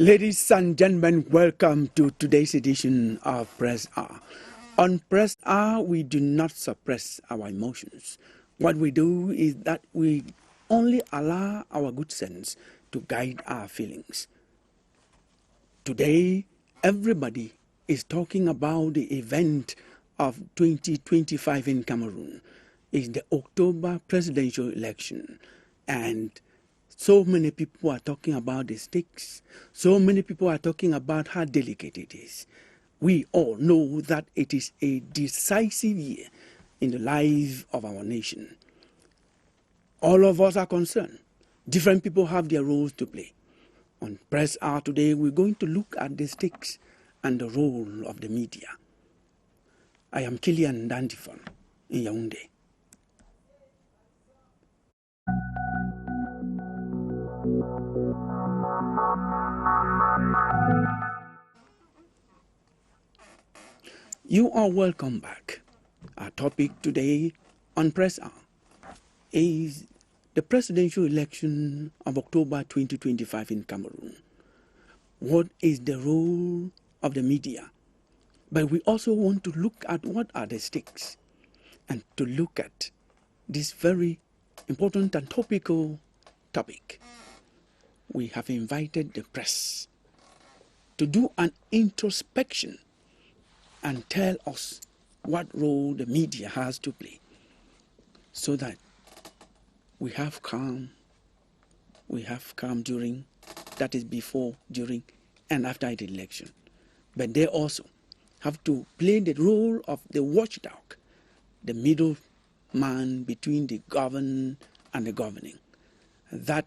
Ladies and gentlemen, welcome to today's edition of Press R. On Press R, we do not suppress our emotions. What we do is that we only allow our good sense to guide our feelings. Today, everybody is talking about the event of 2025 in Cameroon. It's the October presidential election, and so many people are talking about the stakes. So many people are talking about how delicate it is. We all know that it is a decisive year in the life of our nation. All of us are concerned. Different people have their roles to play. On Press R today, we're going to look at the stakes and the role of the media. I am Kilian Dandifon in Yaoundé. You are welcome back. Our topic today on Press R is the presidential election of October 2025 in Cameroon. What is the role of the media? But we also want to look at what are the stakes and to look at this very important and topical topic. We have invited the press to do an introspection and tell us what role the media has to play so that we have calm during, that is before, during, and after the election. But they also have to play the role of the watchdog, the middle man between the governed and the governing. That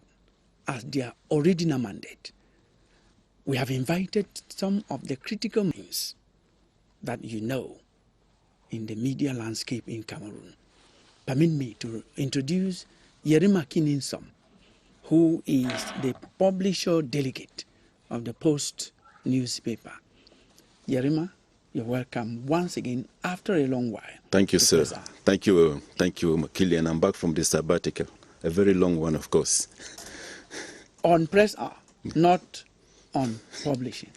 as their original mandate. We have invited some of the critical minds that you know in the media landscape in Cameroon. Permit me to introduce Yerima Kininsom, who is the publisher delegate of the Post newspaper. Yerima, you're welcome once again after a long while. Thank you, sir. Thank you, Kilian. I'm back from the sabbatical, a very long one, of course. On Press R, not on publishing.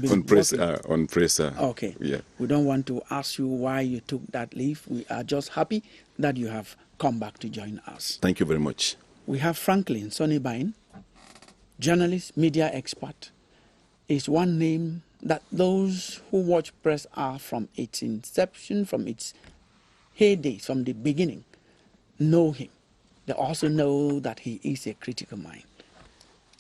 On Press R. Okay. Yeah. We don't want to ask you why you took that leave. We are just happy that you have come back to join us. Thank you very much. We have Franklin Sonibine, journalist, media expert, is one name that those who watch Press R from its inception, from its heydays, from the beginning, know him. They also know that he is a critical mind.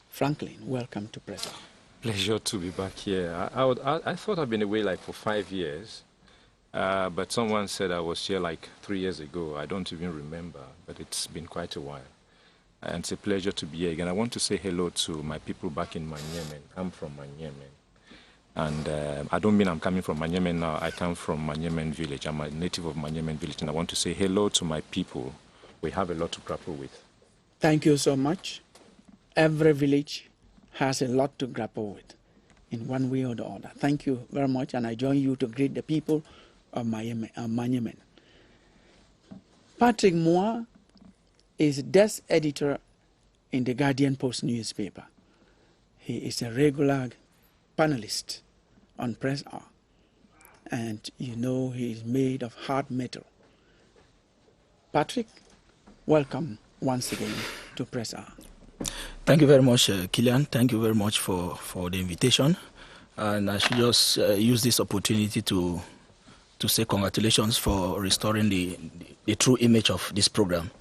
Franklin, welcome to Press R. Pleasure to be back here. I thought I'd been away like for 5 years, but someone said I was here like 3 years ago. I don't even remember, but it's been quite a while. And it's a pleasure to be here again. I want to say hello to my people back in Manyemen. I'm from Manyemen. And I don't mean I'm coming from Manyemen now. I come from Manyemen village. I'm a native of Manyemen village. And I want to say hello to my people. We have a lot to grapple with. Thank you so much. Every village has a lot to grapple with in one way or the other. Thank you very much, and I join you to greet the people of Manyemen. Patrick Moore is desk editor in the Guardian Post newspaper. He is a regular panelist on Press R, and you know he is made of hard metal. Patrick, welcome once again to Press R. Thank you very much, Kilian. Thank you very much for the invitation. And I should just use this opportunity to say congratulations for restoring the true image of this program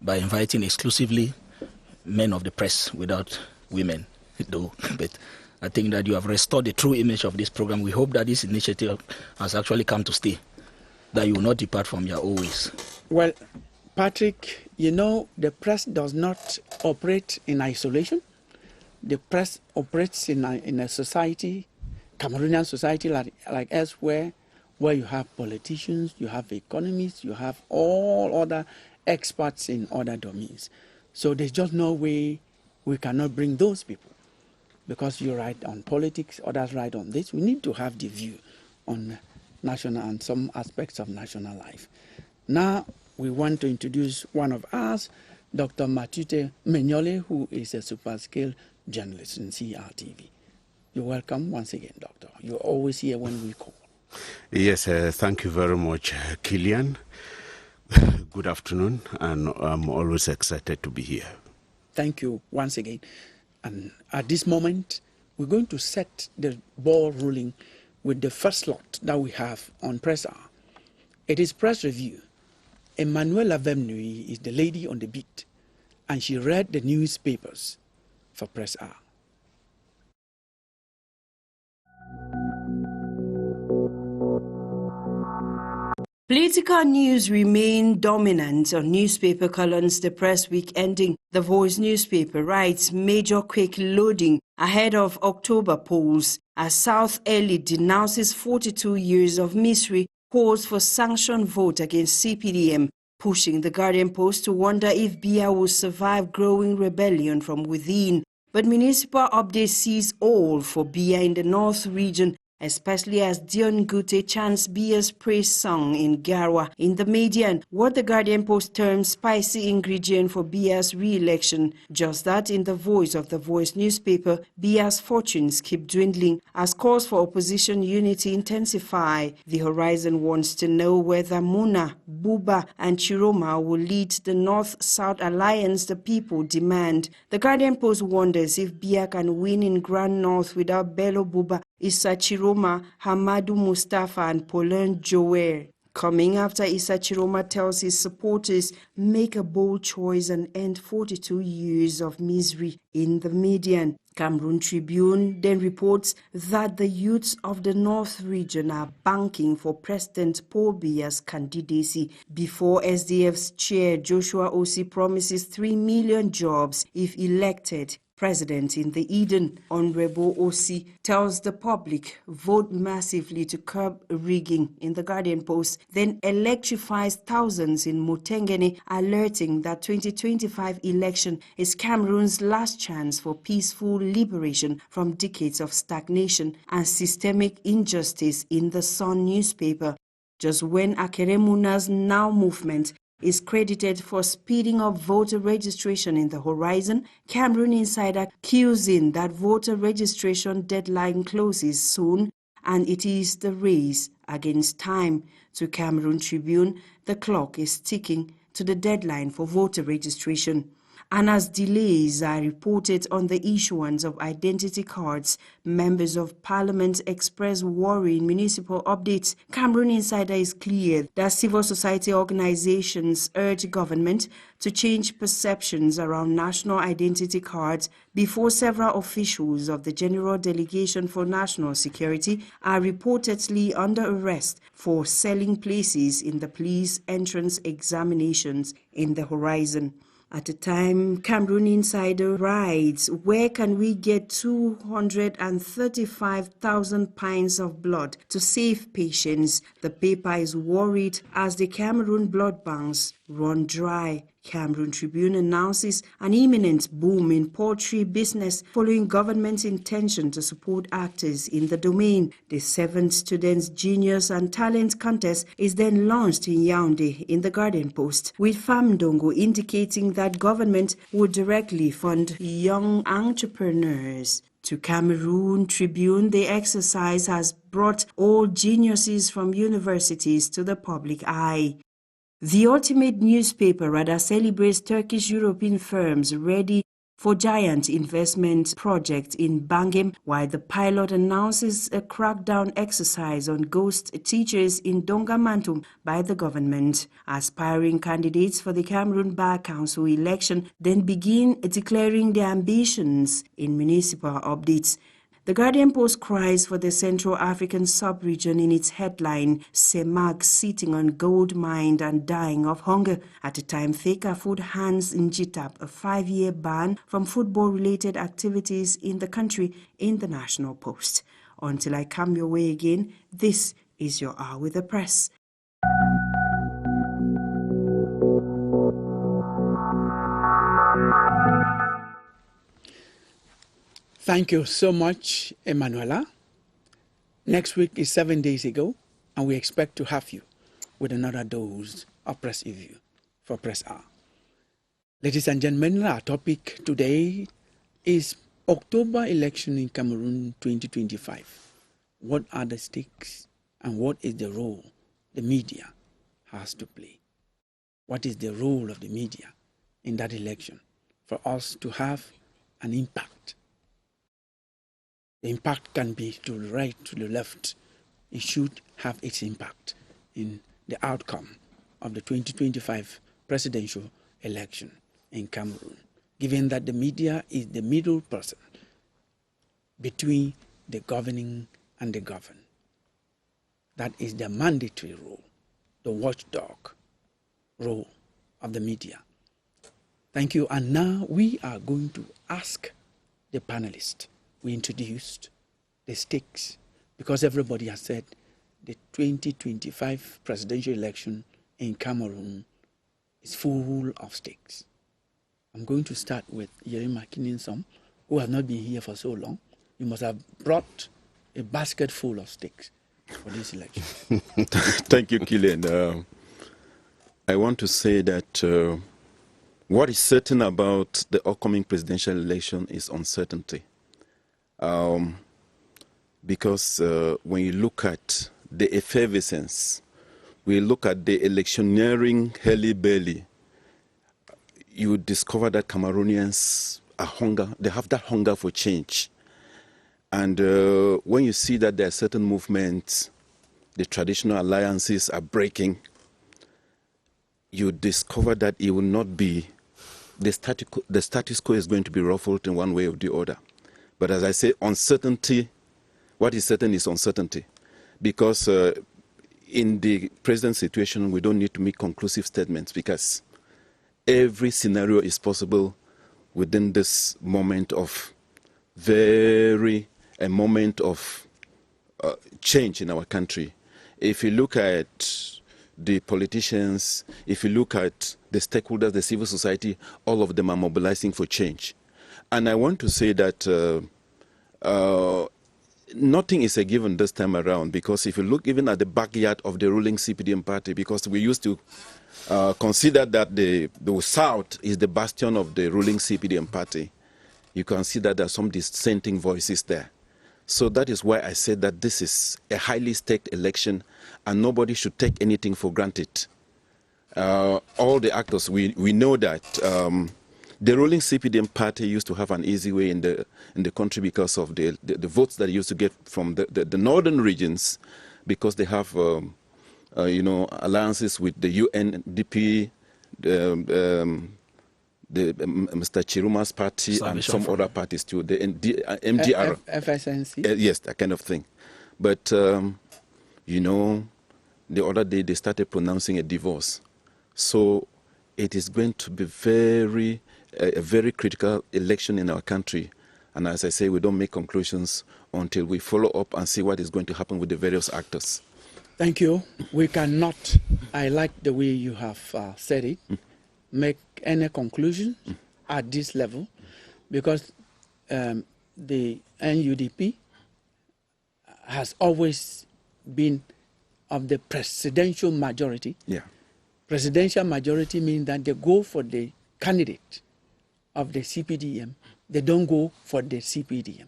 by inviting exclusively men of the press without women, though. But I think that you have restored the true image of this program. We hope that this initiative has actually come to stay, that you will not depart from your old ways. Well, Patrick, you know, the press does not operate in isolation. The press operates in a society, Cameroonian society like elsewhere, where you have politicians, you have economists, you have all other experts in other domains. So there's just no way we cannot bring those people. Because you write on politics, others write on this. We need to have the view on national and some aspects of national life. Now, we want to introduce one of us, Dr. Matute Menyole, who is a super scale journalist in CRTV. You're welcome once again, Doctor. You're always here when we call. Yes, thank you very much, Killian. Good afternoon, and I'm always excited to be here. Thank you once again. And at this moment, we're going to set the ball rolling with the first slot that we have on Press Hour. It is Press Review. Emanuela Vemnui is the lady on the beat, and she read the newspapers for Press Hour. Political news remain dominant on newspaper columns the press week ending. The Voice newspaper writes major quick loading ahead of October polls as South Early denounces 42 years of misery, calls for sanctioned vote against CPDM, pushing the Guardian Post to wonder if Bia will survive growing rebellion from within. But municipal update sees all for Bia in the North region, especially as Dion Gute chants Bia's praise song in Garwa. In the median, what the Guardian Post terms spicy ingredient for Bia's re-election. Just that in the Voice of the Voice newspaper, Bia's fortunes keep dwindling as calls for opposition unity intensify. The Horizon wants to know whether Muna, Buba and Chiroma will lead the North-South alliance the people demand. The Guardian Post wonders if Bia can win in Grand North without Bello Buba, Issa Chiroma, Hamadu Mustafa and Paulin Jower. Coming after Issa Chiroma tells his supporters make a bold choice and end 42 years of misery in the median. Cameroon Tribune then reports that the youths of the North region are banking for President Paul Biya's candidacy before SDF's chair Joshua Osi promises 3 million jobs if elected president in the Eden. Honorable Osi tells the public vote massively to curb rigging in the Guardian Post, then electrifies thousands in Mutengene, alerting that 2025 election is Cameroon's last chance for peaceful liberation from decades of stagnation and systemic injustice in the Sun newspaper. Just when Akeremuna's Now movement is credited for speeding up voter registration in the Horizon, Cameroon Insider cues in that voter registration deadline closes soon and it is the race against time. To Cameroon Tribune, the clock is ticking to the deadline for voter registration. And as delays are reported on the issuance of identity cards, members of parliament express worry in municipal updates. Cameroon Insider is clear that civil society organizations urge government to change perceptions around national identity cards before several officials of the General Delegation for National Security are reportedly under arrest for selling places in the police entrance examinations in the Horizon. At the time, Cameroon Insider writes, where can we get 235,000 pints of blood to save patients? The paper is worried as the Cameroon blood banks run dry. Cameroon Tribune announces an imminent boom in poultry business following government's intention to support actors in the domain. The 7th Students' Genius and Talent Contest is then launched in Yaoundé in the Guardian Post, with Famdongo indicating that government would directly fund young entrepreneurs. To Cameroon Tribune, the exercise has brought all geniuses from universities to the public eye. The Ultimate newspaper rather celebrates Turkish European firms ready for giant investment project in Bangem, while the pilot announces a crackdown exercise on ghost teachers in Dongamantum by the government. Aspiring candidates for the Cameroon Bar Council election then begin declaring their ambitions in municipal updates. The Guardian Post cries for the Central African sub-region in its headline, CEMAC sitting on gold mine and dying of hunger. At the time, Fecafoot hands Njitap a 5-year ban from football-related activities in the country in the National Post. Until I come your way again, this is your Hour with the Press. Thank you so much, Emanuela. Next week is 7 days ago, and we expect to have you with another dose of Press Review for Press Hour. Ladies and gentlemen, our topic today is October election in Cameroon 2025, what are the stakes and what is the role the media has to play? What is the role of the media in that election for us to have an impact? The impact can be to the right, to the left. It should have its impact in the outcome of the 2025 presidential election in Cameroon, given that the media is the middle person between the governing and the governed. That is the mandatory role, the watchdog role of the media. Thank you. And now we are going to ask the panelists. We introduced the stakes because everybody has said the 2025 presidential election in Cameroon is full of stakes. I'm going to start with Yerima Kininsom, who has not been here for so long. You must have brought a basket full of stakes for this election. Thank you, Killian. I want to say that what is certain about the upcoming presidential election is uncertainty. Because when you look at the effervescence, we look at the electioneering hurly-burly, you discover that Cameroonians they have that hunger for change. And when you see that there are certain movements, the traditional alliances are breaking, you discover that it will not be, the status quo is going to be ruffled in one way or the other. But as I say, uncertainty, what is certain is uncertainty. Because in the present situation, we don't need to make conclusive statements because every scenario is possible within this moment of a moment of change in our country. If you look at the politicians, if you look at the stakeholders, the civil society, all of them are mobilizing for change. And I want to say that nothing is a given this time around, because if you look even at the backyard of the ruling CPDM party, because we used to consider that the South is the bastion of the ruling CPDM party, you can see that there are some dissenting voices there. So that is why I said that this is a highly staked election and nobody should take anything for granted. All the actors, we know that the ruling CPDM party used to have an easy way in the country because of the votes that it used to get from the northern regions, because they have alliances with the UNDP, Mr. Chiruma's party, and some other parties too, the MDR. FSNC? Yes, that kind of thing. But, the other day they started pronouncing a divorce. So it is going to be a very critical election in our country. And as I say, we don't make conclusions until we follow up and see what is going to happen with the various actors. Thank you. We cannot, I like the way you have said it, make any conclusions at this level, because the NUDP has always been of the presidential majority. Yeah. Presidential majority means that they go for the candidate of the CPDM. They don't go for the CPDM.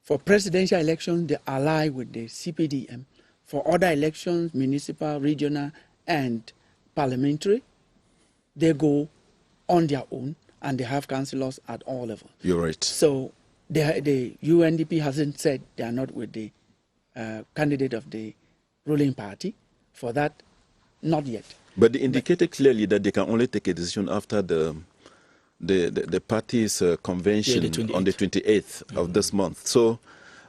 For presidential elections, they ally with the CPDM. For other elections, municipal, regional, and parliamentary, they go on their own, and they have councillors at all levels. You're right. So the UNDP hasn't said they are not with the candidate of the ruling party. For that, not yet. But they indicated clearly that they can only take a decision after the party's convention on the 28th of this month. So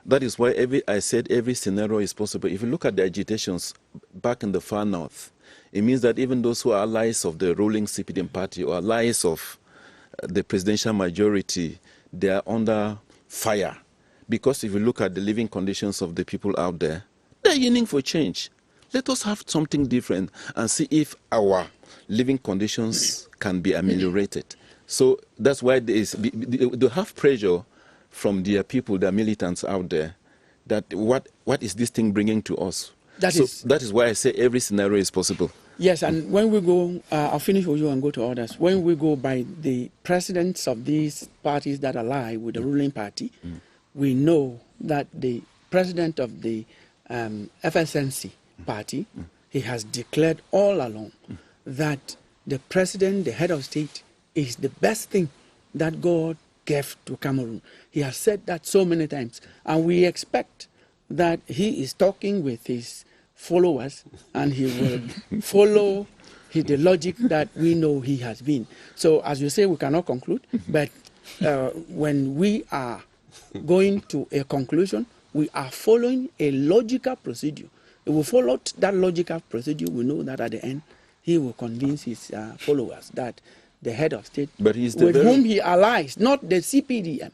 that is why I said every scenario is possible. If you look at the agitations back in the far north, it means that even those who are allies of the ruling CPDM party or allies of the presidential majority, they are under fire. Because if you look at the living conditions of the people out there, they're yearning for change. Let us have something different and see if our living conditions can be ameliorated. So that's why they have pressure from their people, their militants out there, that what is this thing bringing to us? That is why I say every scenario is possible. Yes, and when we go, I'll finish with you and go to others. When we go by the presidents of these parties that ally with the ruling party, we know that the president of the FSNC party, he has declared all along that the president, the head of state, is the best thing that God gave to Cameroon. He has said that so many times, and we expect that he is talking with his followers and he will follow the logic that we know he has been. So as you say, we cannot conclude, but when we are going to a conclusion, we are following a logical procedure. If we follow that logical procedure, we know that at the end, he will convince his followers that the head of state, but he's with whom he allies, not the CPDM,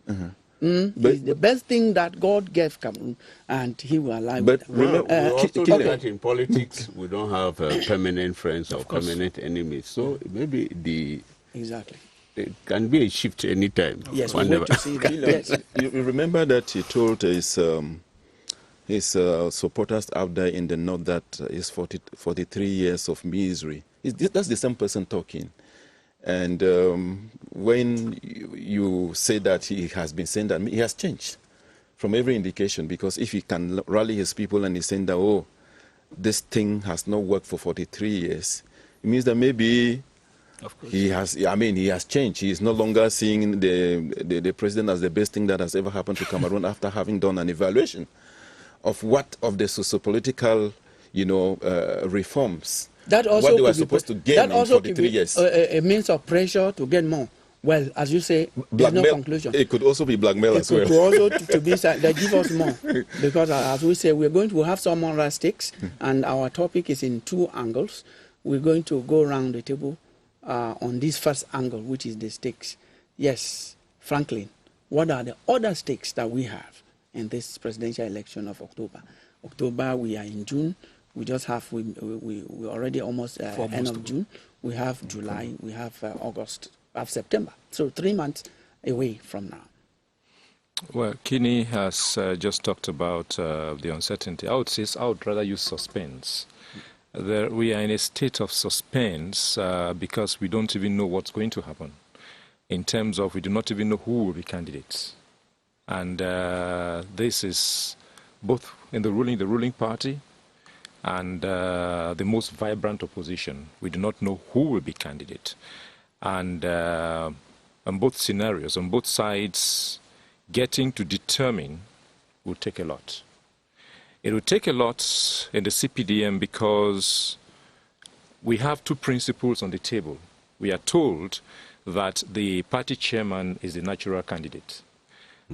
is the best thing that God gave Cameroon, and he will ally with them. We also know that in politics, we don't have permanent friends or permanent enemies. So maybe exactly. it can be a shift anytime. Yes, we want to see that. Yes. You remember that he told his supporters out there in the north that it's 43 years of misery. That's the same person talking. And when you say that he has been saying that, he has changed from every indication, because if he can rally his people and he's saying that, oh, this thing has not worked for 43 years, it means that maybe he has changed. He is no longer seeing the president as the best thing that has ever happened to Cameroon after having done an evaluation of the socio-political, reforms. That also what they were supposed to gain in 43 years. A means of pressure to get more. Well, as you say, there's no conclusion. It could also be blackmail as well. It could also to be they give us more, because as we say, we're going to have some more stakes, and our topic is in two angles. We're going to go around the table on this first angle, which is the stakes. Yes, Franklin, what are the other stakes that we have in this presidential election of October? October, we are in June. We just have, we already almost end of June. We have July, we have August, we have September. So 3 months away from now. Well, Kinney has just talked about the uncertainty. I would rather use suspense. We are in a state of suspense because we don't even know what's going to happen. In terms of, we do not even know who will be candidates. And this is both in the ruling party and the most vibrant opposition. We do not know who will be candidate. And on both scenarios, on both sides, getting to determine will take a lot. It will take a lot in the CPDM because we have two principles on the table. We are told that the party chairman is the natural candidate.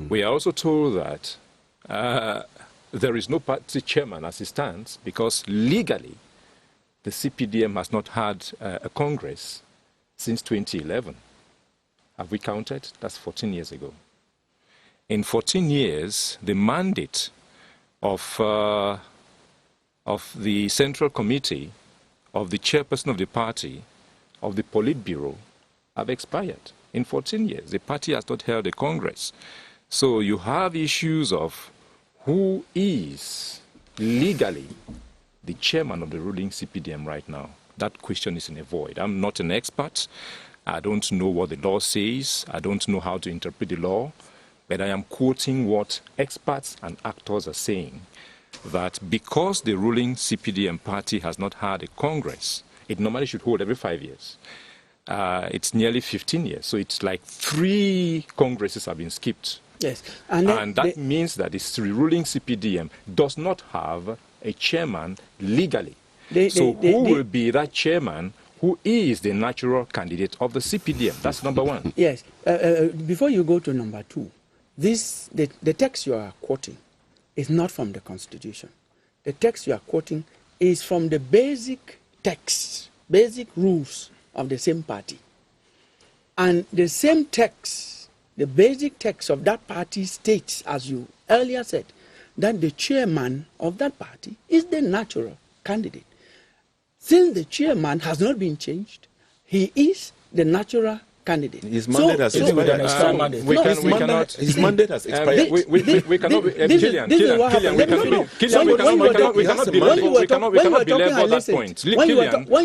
We are also told that there is no party chairman as it stands because legally the CPDM has not had a Congress since 2011. Have we counted? That's 14 years ago. In 14 years, the mandate of the Central Committee, of the chairperson of the party, of the Politburo have expired. In 14 years, the party has not held a Congress. So you have issues of who is legally the chairman of the ruling CPDM right now. That question is in a void. I'm not an expert. I don't know what the law says. I don't know how to interpret the law. But I am quoting what experts and actors are saying, that because the ruling CPDM party has not had a Congress, it normally should hold every 5 years. It's nearly 15 years. So it's like 3 Congresses have been skipped. Yes. And that means that the ruling CPDM does not have a chairman legally. Who will be that chairman who is the natural candidate of the CPDM? That's number one. Yes. Before you go to number 2, the text you are quoting is not from the Constitution. The text you are quoting is from the basic text, basic rules of the same party. And the same text, the basic text of that party states, as you earlier said, that the chairman of that party is the natural candidate. Since the chairman has not been changed, he is the natural candidate. His mandate has with an expired. extra mandate. We No, can- his we mandate- cannot- His mandate has expired. We cannot be this is what happened. we cannot belabor that point. When you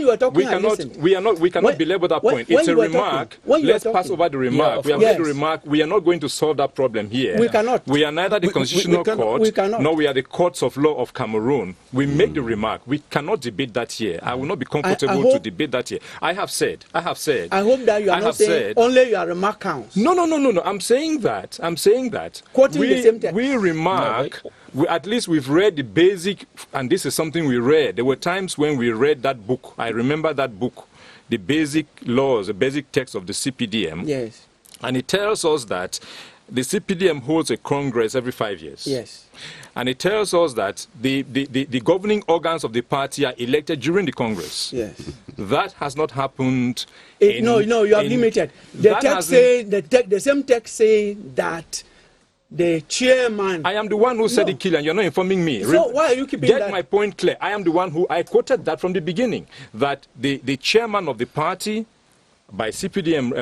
were talking, We cannot belabor that point. It's a remark. Let's pass over the remark. We have made a remark. We are not going to solve that problem here. We cannot. We are neither the Constitutional we Court, cannot. nor we are the courts of law of Cameroon. We make the remark. We cannot debate that here. I will not be comfortable to debate that here. I have said. I hope that you are not saying only your remark counts. No. I'm saying that. Quoting the same text. We remark. At least we've read the basic, and this is something we read. There were times when we read that book. I remember that book, the basic laws, the basic text of the CPDM. Yes. And it tells us that the CPDM holds a congress every 5 years. Yes. And it tells us that the governing organs of the party are elected during the congress. Yes. That has not happened. No, you are limited. The text say the same text say that the chairman. I am the one who said it, Killian. You're not informing me. So why are you keeping Get that? my point clear. I am the one who I quoted that from the beginning. That the chairman of the party, by CPDM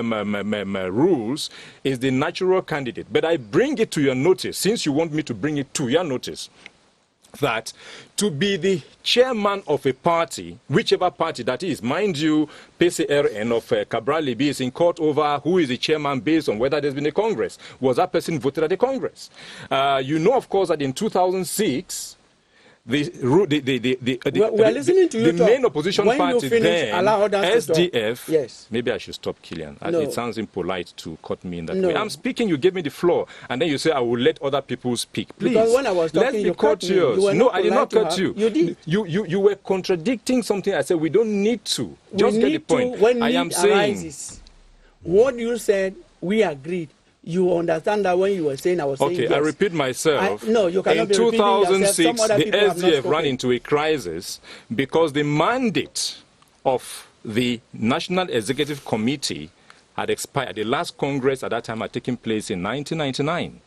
rules, is the natural candidate. But I bring it to your notice, since you want me to bring it to your notice, that to be the chairman of a party, whichever party that is, mind you, PCRN of Cabral Libi is in court over who is the chairman based on whether there's been a Congress. Was that person voted at the Congress? You know, of course, that in 2006, we are listening to you the talk. main opposition When party you finish, then, allow others to talk. SDF, Yes. maybe I should stop, Killian. No. It sounds impolite to cut me in that No. way. I'm speaking, you give me the floor, and then you say I will let other people speak. Please. Because when I was talking, let's be you cut me. courteous. You were No, not I did not polite cut to you. her. You did. You were contradicting something I said. We don't need to. Just we get the need point. to, when I need am saying. arises, what you said, we agreed. You understand that when you were saying, I was saying Okay, yes. I repeat myself. No, you cannot in be repeating yourself. 2006, Some other the people have not SDF ran spoken. into a crisis because the mandate of the National Executive Committee had expired. The last Congress at that time had taken place in 1999.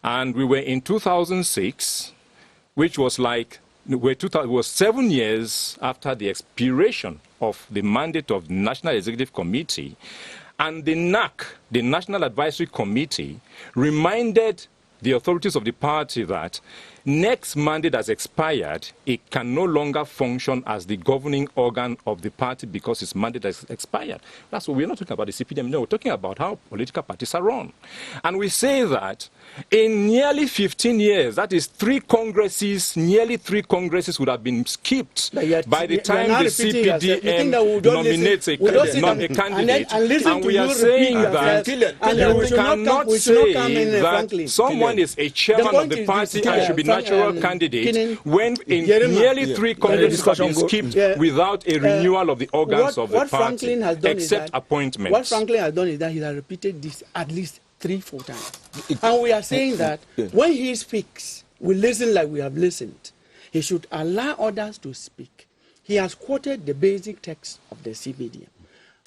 And we were in 2006, which was like, it was 7 years after the expiration of the mandate of the National Executive Committee. And the NAC, the National Advisory Committee, reminded the authorities of the party that next mandate has expired, it can no longer function as the governing organ of the party because its mandate has expired. That's what we're not talking about the CPDM. No, we're talking about how political parties are run. And we say that in nearly 15 years, that is nearly three congresses would have been skipped by the time the CPDM nominates a candidate. And we are saying that you cannot say that someone is a chairman of the party and should be natural candidate when in nearly three congresses have been skipped without a renewal of the organs of the party, except appointments. What Franklin has done is that he has repeated this at least 3-4 times. And we are saying that when he speaks, we listen like we have listened. He should allow others to speak. He has quoted the basic text of the CPDM.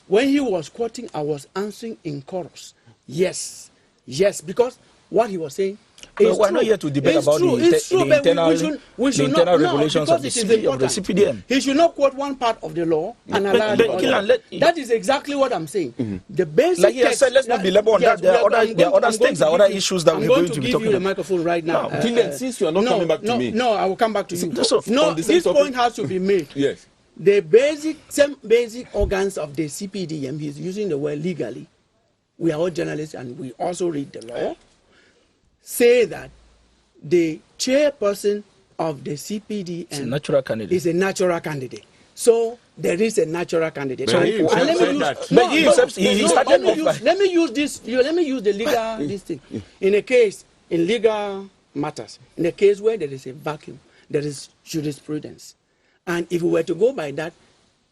When he was quoting, I was answering in chorus. Yes, because what he was saying is we're not here to debate about the internal regulations of the CPDM. He should not quote one part of the law and allow the other. That is exactly what I'm saying. The basic like text, said, let's not belabor on that. There are other stakes, there are other issues that we're going to be talking about. I'm going to give you the microphone right now. Killian, since you are not coming back to me. No, I will come back to you. No, this point has to be made. Yes. The same basic organs of the CPDM, he's using the word legally. We are all journalists and we also read the law. Say that the chairperson of the CPDM is a natural candidate. So there is a natural candidate. But let me use the legal this thing. In legal matters, in a case where there is a vacuum, there is jurisprudence. And if we were to go by that,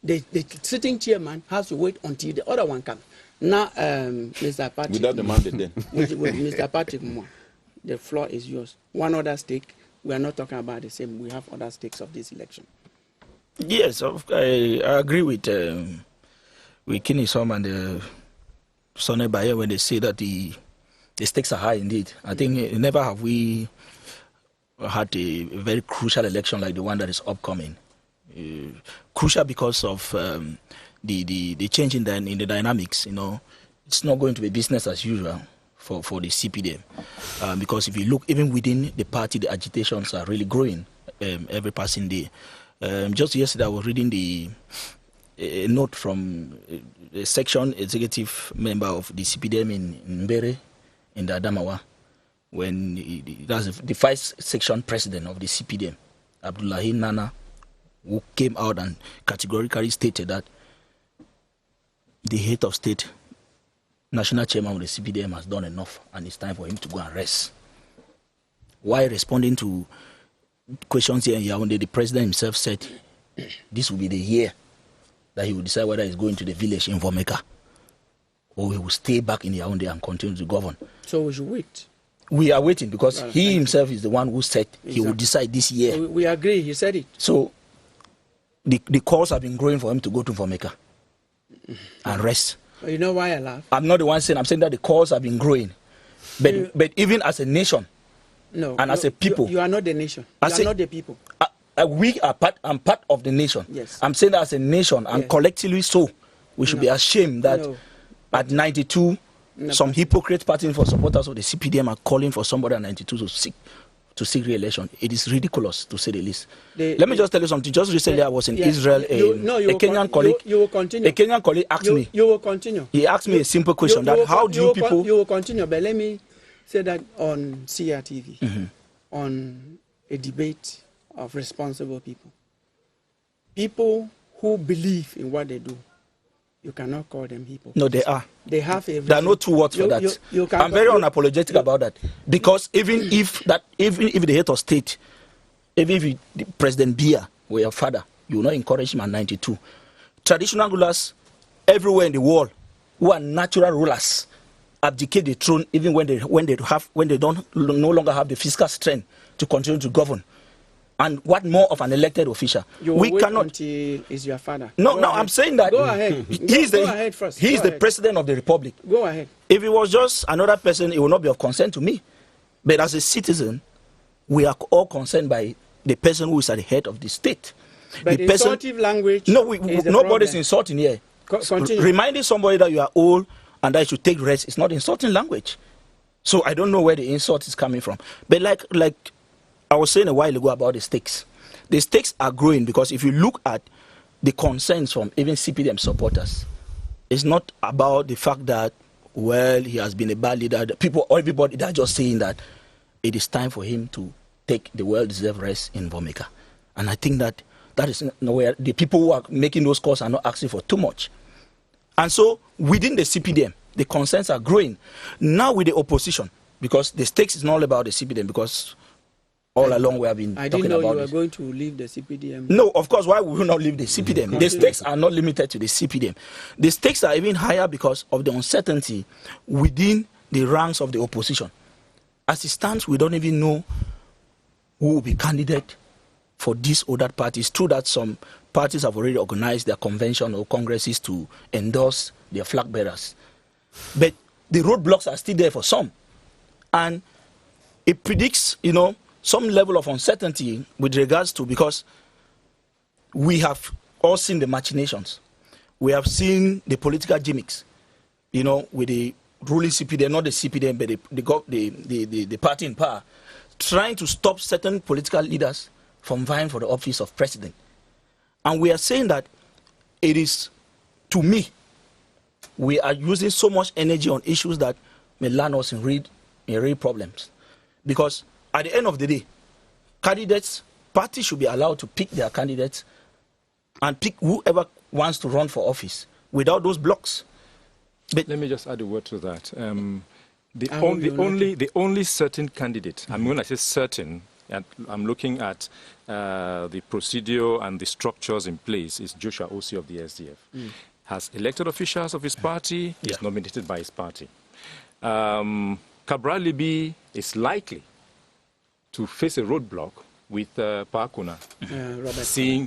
the sitting chairman has to wait until the other one comes. Now, Mr. Patrick. Without the mandate then. with Mr. Patrick Moore, the floor is yours. One other stake. We are not talking about the same. We have other stakes of this election. Yes, I agree with Kinisom and Sonny Baye when they say that the stakes are high indeed. I think never have we had a very crucial election like the one that is upcoming. Crucial because of the change in the dynamics. You know, it's not going to be business as usual for the CPDM. Because if you look, even within the party, the agitations are really growing every passing day. Just yesterday, I was reading a note from a section executive member of the CPDM in Mbere, in the Adamawa, when that's the vice section president of the CPDM, Abdullahi Nana, who came out and categorically stated that the head of state, national chairman of the CPDM, has done enough and it's time for him to go and rest. While responding to questions here in Yaoundé, the president himself said this will be the year that he will decide whether he's going to the village in Vomeka or he will stay back in Yaoundé and continue to govern. So we should wait. We are waiting because he himself is the one who said he will decide this year. We agree, he said it. So the calls have been growing for him to go to Vomeka and rest. You know why I laugh? I'm not the one saying, I'm saying that the calls have been growing. But even as a nation, no, and as a people, you are not the nation. You are not the people. We are I'm part of the nation. Yes. I'm saying that as a nation and collectively so, we should be ashamed that at 92, some hypocrite parties for supporters of the CPDM are calling for somebody at 92 to seek re-election. It is ridiculous, to say the least. Let me just tell you something. Just recently, I was in Israel. A Kenyan colleague. You will continue. A Kenyan colleague asked me. You will continue. He asked me a simple question: that how do you people? You will continue, but let me say that on CRTV, on a debate of responsible people who believe in what they do. You cannot call them people. No, they are. They have a. There are no two words for that. I'm very unapologetic about that, because even if the head of state, even if President Biya were your father, you will not encourage him at 92. Traditional rulers everywhere in the world, who are natural rulers, abdicate the throne even when they don't no longer have the fiscal strength to continue to govern. And what more of an elected official? We cannot. Until is your father. No, I'm saying that. Go ahead. Go ahead first. He's the president of the republic. Go ahead. If it was just another person, it would not be of concern to me. But as a citizen, we are all concerned by the person who is at the head of the state. But the insultive language. No, nobody's insulting here. Continue. Reminding somebody that you are old and that you should take rest is not insulting language. So I don't know where the insult is coming from. But like I was saying a while ago about the stakes are growing, because if you look at the concerns from even CPDM supporters, it's not about the fact that, well, he has been a bad leader. Everybody, they're just saying that it is time for him to take the well-deserved rest in Vomeka. And I think that is nowhere. The people who are making those calls are not asking for too much. And so within the CPDM, the concerns are growing. Now with the opposition, because the stakes is not all about the CPDM, because all along we have been talking about I didn't know you were this. going to leave the CPDM. No, of course, why would we not leave the CPDM? The stakes are not limited to the CPDM. The stakes are even higher because of the uncertainty within the ranks of the opposition. As it stands, we don't even know who will be candidate for this or that party. It's true that some parties have already organized their convention or congresses to endorse their flag bearers. But the roadblocks are still there for some. And it predicts, some level of uncertainty with regards to, because we have all seen the machinations. We have seen the political gimmicks, with the ruling CPDM, not the CPDM, but the party in power, trying to stop certain political leaders from vying for the office of president. And we are saying that it is, to me, we are using so much energy on issues that may land us in real problems. Because at the end of the day, parties should be allowed to pick their candidates and pick whoever wants to run for office without those blocks. But let me just add a word to that. The only certain candidate, I'm going to say certain, and I'm looking at the procedure and the structures in place, is Joshua Osei of the SDF. Has elected officials of his party, is nominated by his party. Cabral Libi is likely to face a roadblock with Pakuna,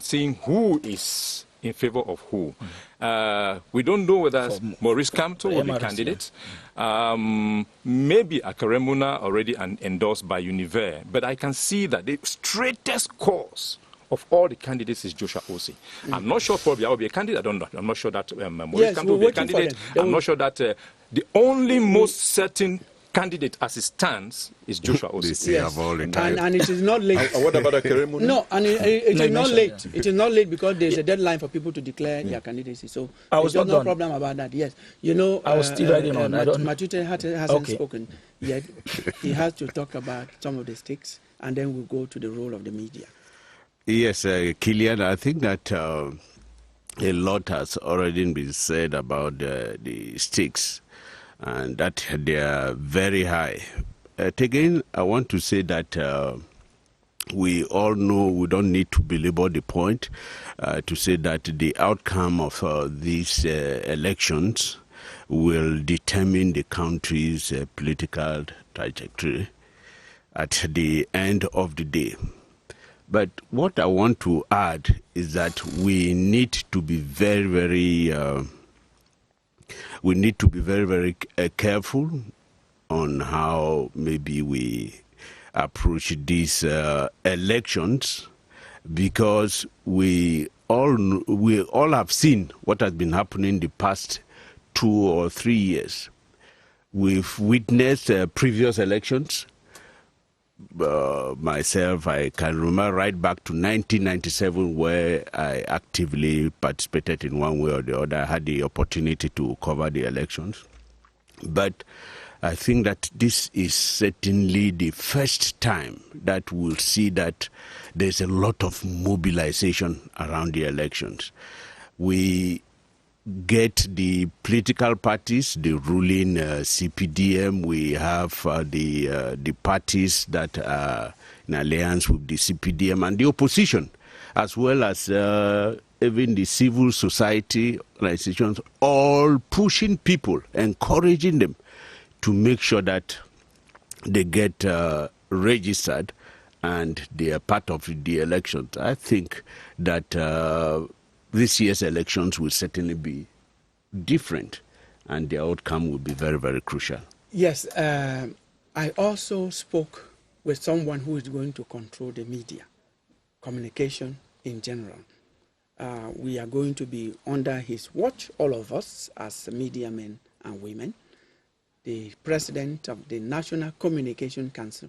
seeing who is in favor of who. We don't know whether Maurice Kamto will be candidate. Maybe Akaremuna already endorsed by Univer. But I can see that the straightest course of all the candidates is Joshua Osei. I'm not sure probably I will be a candidate. I'm not sure that Maurice Kamto will be a candidate. I'm not sure that The only most certain candidate as it stands is Joshua Osei. This you have all the time. And it is not late. And what about Akeremu? No, and it No, is you not mentioned, late. yeah. It is not late because there's a deadline for people to declare their candidacy. So I was there's not no done. problem about that. Yes, you know, I was still writing on. I don't. Matute hasn't Okay. spoken yet. He has to talk about some of the stakes, and then we'll go to the role of the media. Yes, Kilian, I think that a lot has already been said about the stakes and that they are very high. Again, I want to say that we all know we don't need to belabor the point to say that the outcome of these elections will determine the country's political trajectory at the end of the day. But what I want to add is that we need to be very careful on how maybe we approach these elections, because we all have seen what has been happening the past 2 or 3 years. We've witnessed previous elections. Myself, I can remember right back to 1997, where I actively participated in one way or the other. I had the opportunity to cover the elections. But I think that this is certainly the first time that we'll see that there's a lot of mobilization around the elections. We get the political parties, the ruling CPDM. We have the parties that are in alliance with the CPDM and the opposition, as well as even the civil society organizations, all pushing people, encouraging them to make sure that they get registered and they are part of the elections. I think that this year's elections will certainly be different, and the outcome will be very crucial. Yes, I also spoke with someone who is going to control the media, communication in general. We are going to be under his watch, all of us as media men and women. The president of the National Communication Council,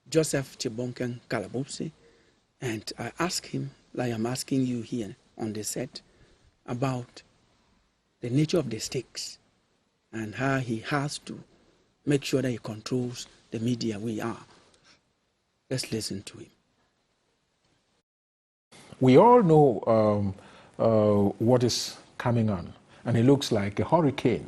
Joseph Chibonken Kalabopsi, and I asked him, like I'm asking you here on the set, about the nature of the stakes and how he has to make sure that he controls the media we are. Let's listen to him. We all know what is coming on, and it looks like a hurricane,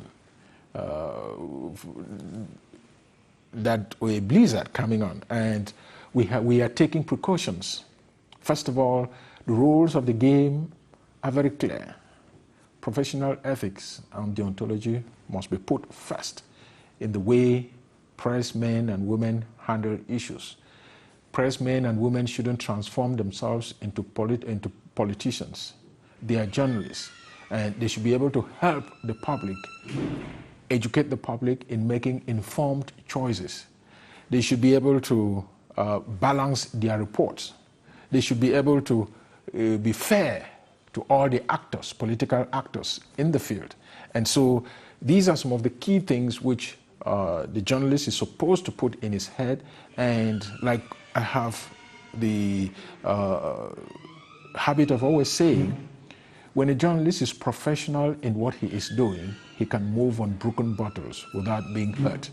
that or a blizzard coming on, and we are taking precautions. First of all, the rules of the game are very clear. Professional ethics and deontology must be put first in the way press men and women handle issues. Press men and women shouldn't transform themselves into politicians. They are journalists, and they should be able to help the public, educate the public in making informed choices. They should be able to balance their reports. They should be able to be fair to all the actors, political actors in the field. And so these are some of the key things which the journalist is supposed to put in his head. And like I have the habit of always saying, when a journalist is professional in what he is doing, he can move on broken bottles without being hurt.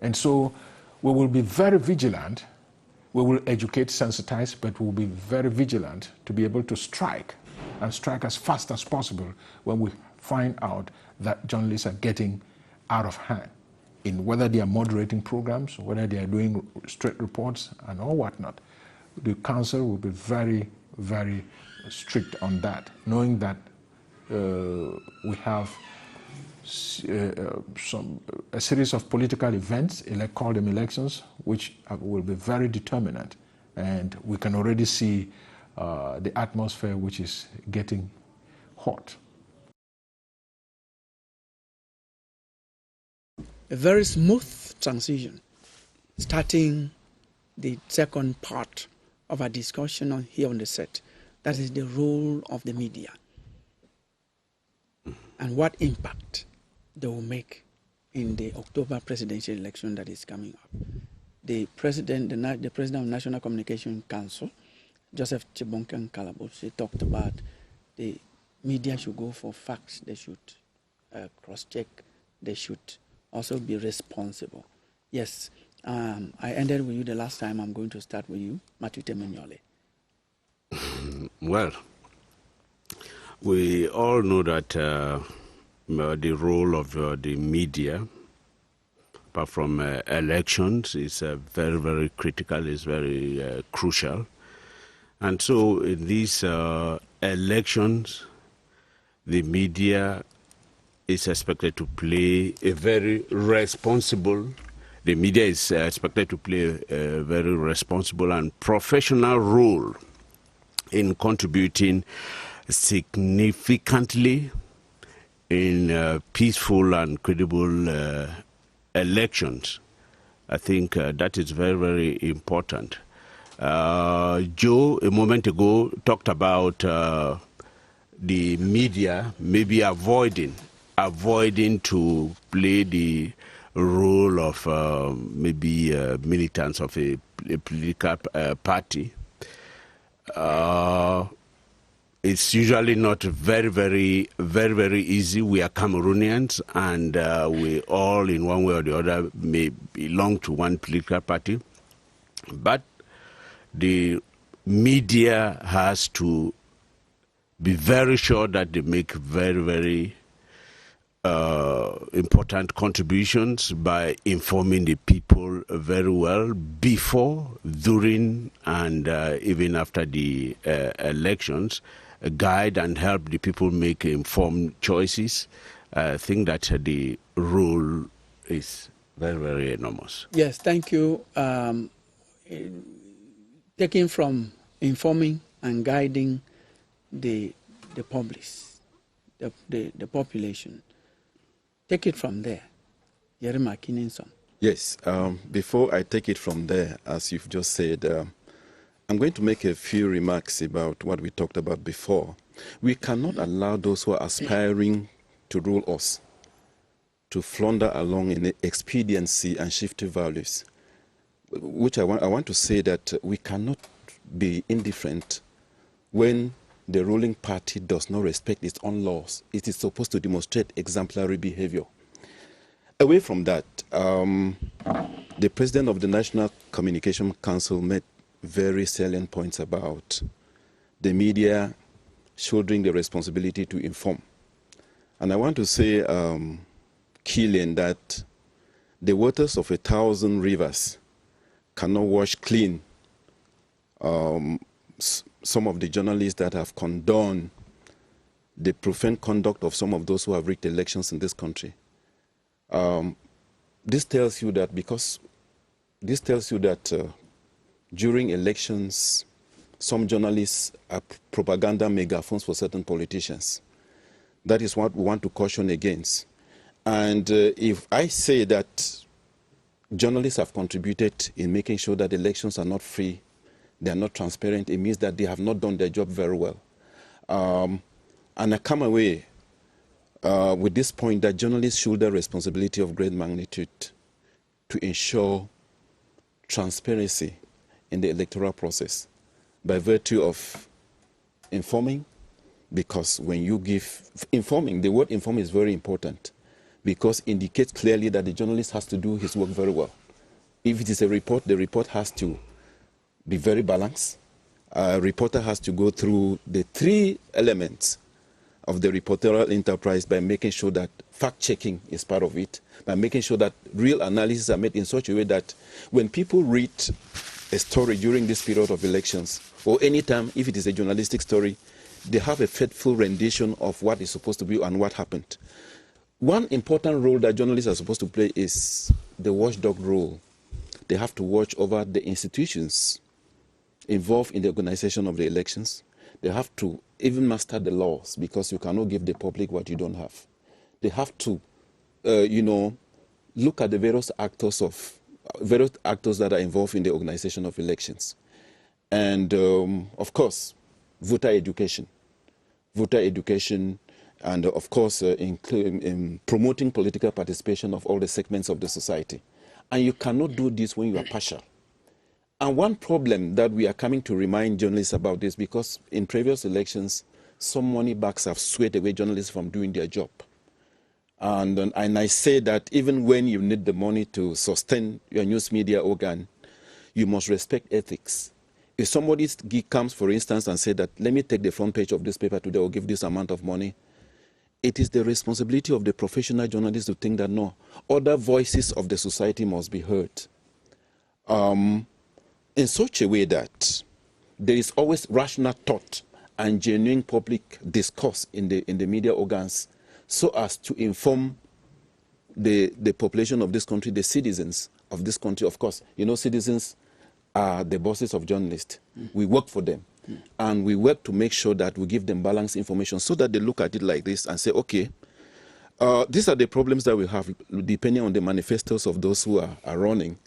And so we will be very vigilant. We will educate, sensitize, but we'll be very vigilant to be able to strike, and strike as fast as possible when we find out that journalists are getting out of hand, in whether they are moderating programs, whether they are doing straight reports and all whatnot. The council will be very strict on that, knowing that we have a series of political events, call them elections, which will be very determinant, and we can already see the atmosphere which is getting hot. A very smooth transition, starting the second part of our discussion here on the set. That is the role of the media and what impact they will make in the October presidential election that is coming up. The president of National Communication Council, Joseph Chibonke Kalabose, talked about the media should go for facts. They should cross-check. They should also be responsible. Yes, I ended with you the last time. I'm going to start with you, Matthew Temenyole. Well, we all know that the role of the media, apart from elections, is very, very critical, is very crucial. And so in these elections, the media is expected to play a very responsible, the media is expected to play a very responsible and professional role in contributing significantly in peaceful and credible elections. I think that is very, very important. Joe, a moment ago, talked about the media maybe avoiding to play the role of maybe militants of a political party. It's usually not very easy. We are Cameroonians, and we all, in one way or the other, may belong to one political party. But the media has to be very sure that they make very important contributions by informing the people very well before, during, and even after the elections, guide and help the people make informed choices. I think that the role is very enormous. Yes, thank you. Taking from informing and guiding the public, the population, take it from there. Yerima Kininsom. Yes, before I take it from there, as you've just said, I'm going to make a few remarks about what we talked about before. We cannot allow those who are aspiring to rule us to flounder along in expediency and shifty values, which I want to say that we cannot be indifferent when the ruling party does not respect its own laws. It is supposed to demonstrate exemplary behavior. Away from that, the president of the National Communication Council made very salient points about the media shouldering the responsibility to inform. And I want to say, Killian, that the waters of 1,000 rivers cannot wash clean some of the journalists that have condoned the profane conduct of some of those who have rigged elections in this country. This tells you that during elections, some journalists are propaganda megaphones for certain politicians. That is what we want to caution against. And if I say that journalists have contributed in making sure that elections are not free, they are not transparent, it means that they have not done their job very well. And I come away with this point that journalists shoulder responsibility of great magnitude to ensure transparency in the electoral process by virtue of informing, because when you give informing, the word inform is very important because it indicates clearly that the journalist has to do his work very well. If it is a report, the report has to be very balanced. A reporter has to go through the 3 elements of the reportorial enterprise by making sure that fact-checking is part of it, by making sure that real analyses are made in such a way that when people read a story during this period of elections, or any time, if it is a journalistic story, they have a faithful rendition of what is supposed to be and what happened. One important role that journalists are supposed to play is the watchdog role. They have to watch over the institutions involved in the organization of the elections. They have to even master the laws, because you cannot give the public what you don't have. They have to, look at the various actors that are involved in the organization of elections. And of course, voter education. Voter education and of course in promoting political participation of all the segments of the society. And you cannot do this when you are partial. And one problem that we are coming to remind journalists about this, because in previous elections, some money bags have swayed away journalists from doing their job. And I say that even when you need the money to sustain your news media organ, you must respect ethics. If somebody comes, for instance, and say that, let me take the front page of this paper today or give this amount of money, it is the responsibility of the professional journalist to think that, no, other voices of the society must be heard. In such a way that there is always rational thought and genuine public discourse in the media organs, so as to inform the population of this country, the citizens of this country. Of course, you know, citizens are the bosses of journalists. We work for them. And we work to make sure that we give them balanced information so that they look at it like this and say, okay, these are the problems that we have, depending on the manifestos of those who are running.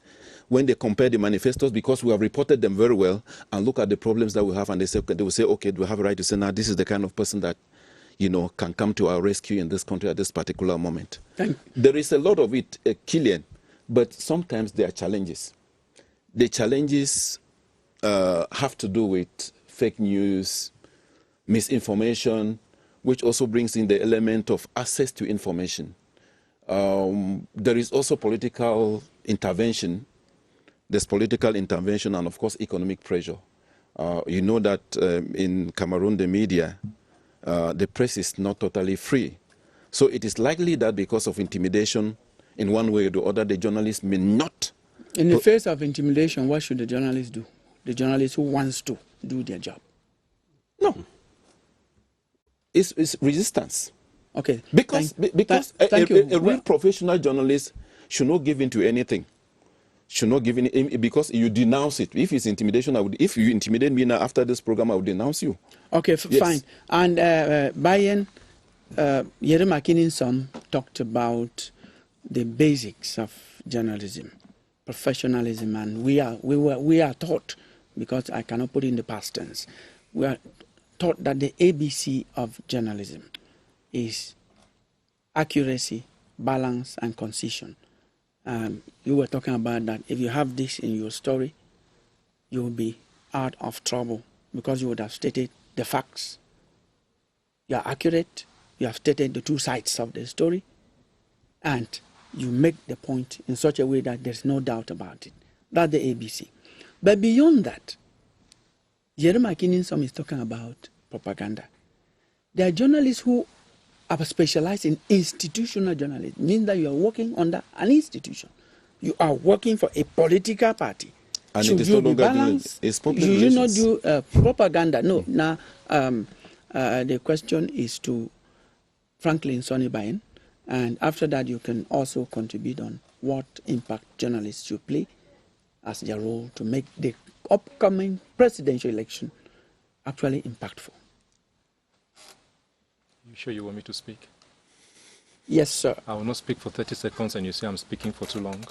When they compare the manifestos, because we have reported them very well, and look at the problems that we have, and they will say, okay, do we have a right to say, now this is the kind of person that, you know, can come to our rescue in this country at this particular moment. There is a lot of it, Killian, but sometimes there are challenges. The challenges have to do with fake news, misinformation, which also brings in the element of access to information. There is also political intervention. There's political intervention and, of course, economic pressure. You know that in Cameroon, the media, the press is not totally free. So it is likely that because of intimidation, in one way or the other, the journalist may not. In the face of intimidation, what should the journalist do? The journalist who wants to do their job? No. It's resistance. Okay. Because a real professional journalist should not give in to anything. Should not give in, because you denounce it. If it's intimidation, if you intimidate me now after this program, I would denounce you. Okay, fine. And Bayen, Yerima Kininsom talked about the basics of journalism, professionalism, and we are taught, because I cannot put in the past tense, we are taught that the ABC of journalism is accuracy, balance, and concision. You were talking about that. If you have this in your story, you will be out of trouble because you would have stated the facts. You are accurate. You have stated the two sides of the story, and you make the point in such a way that there's no doubt about it. That's the ABC. But beyond that, Yerima Kininsom is talking about propaganda. There are journalists who are specialized in institutional journalism, means that you are working under an institution. You are working for a political party. And should it is you no be longer balanced? Should you not do propaganda? No. Now, the question is to Franklin Sonny Bayen, and after that you can also contribute on what impact journalists should play as their role to make the upcoming presidential election actually impactful. You sure you want me to speak? Yes, sir. I will not speak for 30 seconds and you say I'm speaking for too long.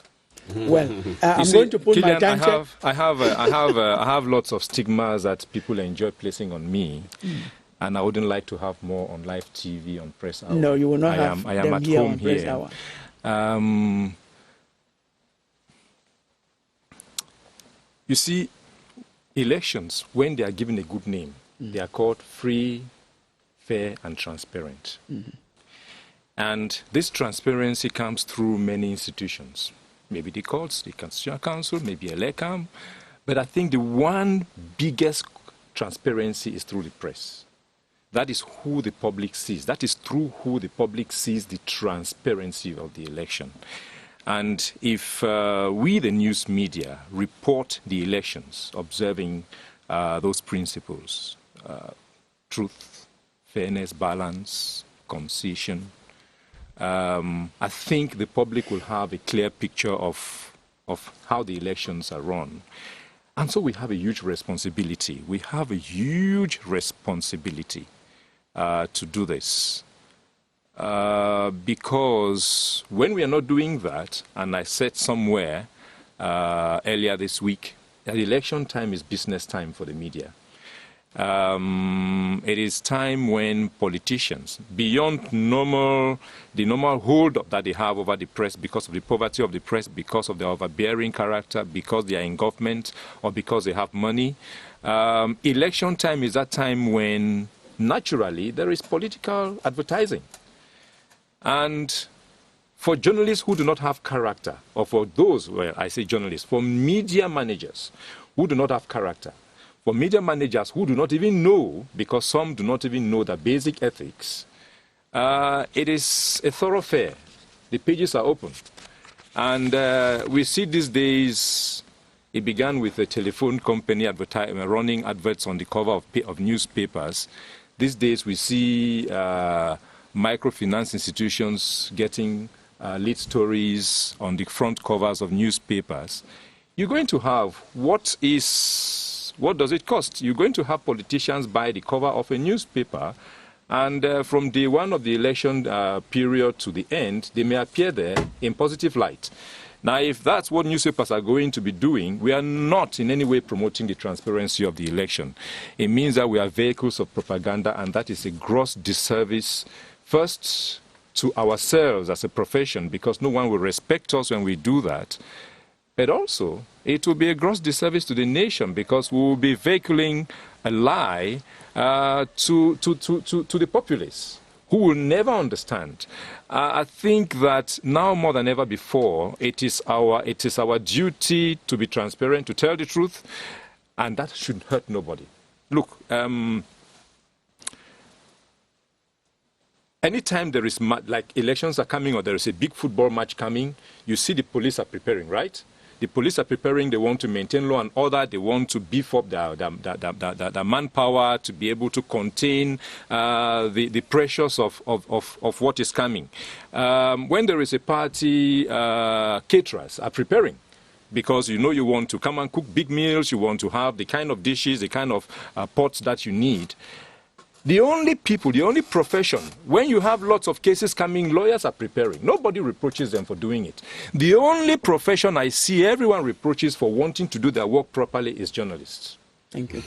Well, I'm going to put Killian, my time. I have lots of stigmas that people enjoy placing on me, and I wouldn't like to have more on live TV, on Press Hour. No, you will not have I am them at here home on Press here. Hour. You see, elections, when they are given a good name, they are called free, fair, and transparent. And this transparency comes through many institutions. Maybe the courts, the Constitutional Council, maybe ELECAM. But I think the one biggest transparency is through the press. That is who the public sees. That is through who the public sees the transparency of the election. And if we, the news media, report the elections, observing those principles, truth, fairness, balance, concision, I think the public will have a clear picture of how the elections are run. And so we have a huge responsibility. We have a huge responsibility to do this. Because when we are not doing that, and I said somewhere earlier this week, that election time is business time for the media. It is time when politicians, beyond the normal hold that they have over the press because of the poverty of the press, because of their overbearing character, because they are in government, or because they have money, election time is that time when naturally there is political advertising. And for journalists who do not have character, or for those, well, I say journalists, for media managers who do not have character, for media managers who do not even know, because some do not even know the basic ethics, it is a thoroughfare. The pages are open. And we see these days, it began with a telephone company running adverts on the cover of newspapers. These days we see microfinance institutions getting lead stories on the front covers of newspapers. You're going to have what does it cost? You're going to have politicians buy the cover of a newspaper, and from day one of the election period to the end, they may appear there in positive light. Now, if that's what newspapers are going to be doing, we are not in any way promoting the transparency of the election. It means that we are vehicles of propaganda, and that is a gross disservice, first to ourselves as a profession, because no one will respect us when we do that. But also, it will be a gross disservice to the nation, because we will be vehiculing a lie to the populace, who will never understand. I think that now more than ever before, it is our duty to be transparent, to tell the truth, and that should hurt nobody. Look, anytime there is, like elections are coming, or there is a big football match coming, you see the police are preparing, right? The police are preparing, they want to maintain law and order, they want to beef up their manpower to be able to contain the pressures of what is coming. When there is a party, caterers are preparing, because you want to come and cook big meals, you want to have the kind of dishes, the kind of pots that you need. The only profession, when you have lots of cases coming, lawyers are preparing. Nobody reproaches them for doing it. The only profession I see everyone reproaches for wanting to do their work properly is journalists. Thank you.